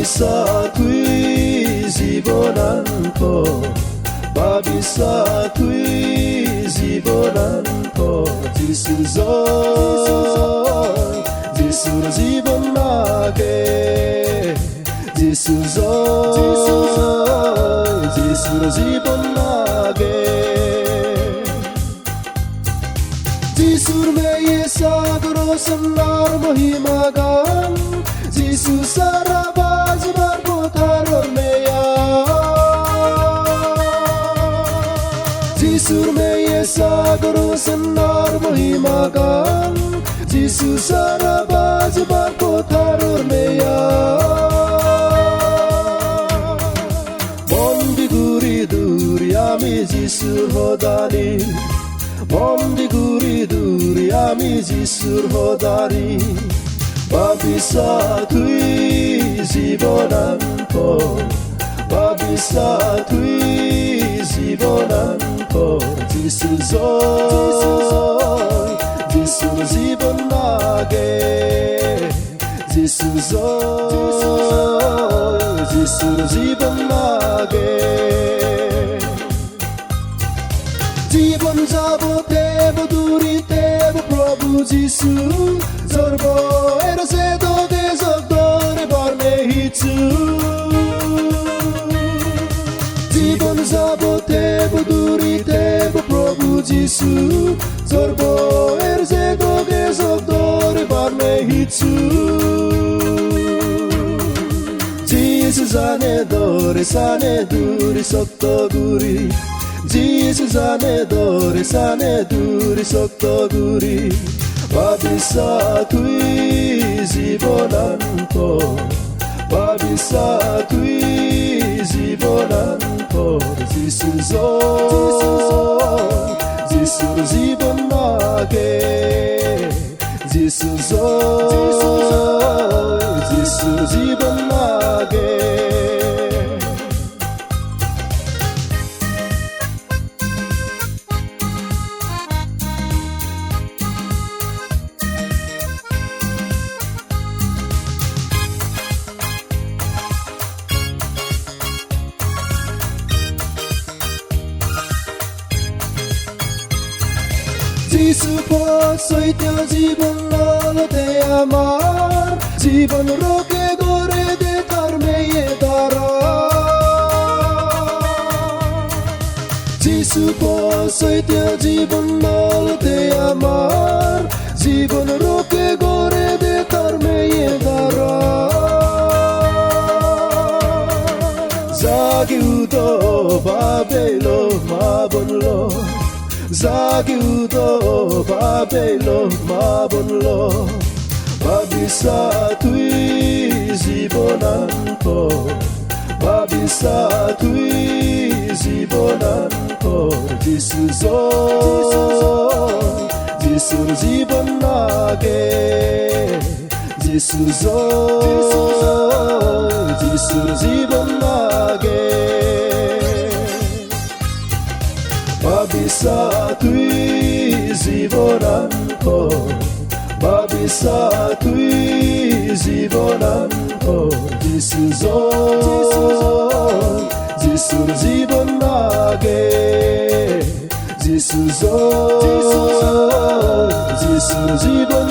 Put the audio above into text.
babisatuy zibonanko babisatuy zibonanko Jisuzoy Jisur zibon nage Jisuzoy Jisur zibon nage Jisur me ye sagro sannar mohimagan Jisu sarabaz barbo tharor meya Jisur me ye sagro sannar mohimagan Jisu sarabaz barbo tharor meya Mondi guri duri ami Jisur hodani Mondi guri duri ami Jisur hodani babisatuy zibonanko babisatuy zibonanko Jisuzoy Jisur zibon nage Jisuzoy Jisur zibon nage জীবন যাব দেব দূরি দেব প্রভু যিশু জর্ব এর সে দোগে জগদরে বর্ণে হিচু জীবন যাব দেব দূরি দেব প্রভু যিশু জর্ব এর সে দোগে জগদরে বর্ণে হিচু যিশু জানে দরে সানে দূরি সত্য দূরি Jisu zane dore sane duri sokto duri babisatuy zibonanko babisatuy zibonanko Jisuzoy Jisur zibon nage Jisuzoy Jisur zibon nage যিশু সৈত্য জীবন ললতে আমার জীবন রোকে গড়ে দে তার মেয়ে দ্বারা যিশু সৈত্য জীবন ললতে আমার জীবন রোকে গড়ে দে তার মেয়ে দ্বারা জাগিউতো বাবেলো মা বললো Zagiudo babelo mabonlo babisatuy zibonanko babisatuy zibonanko Jisuzoy Jisur zibon nage Jisuzoy Jisur zibon nage babisatuy zibonanko babisatuy zibonanko Jisuzoy Jisur zibon nage Jisuzoy Jisur zibon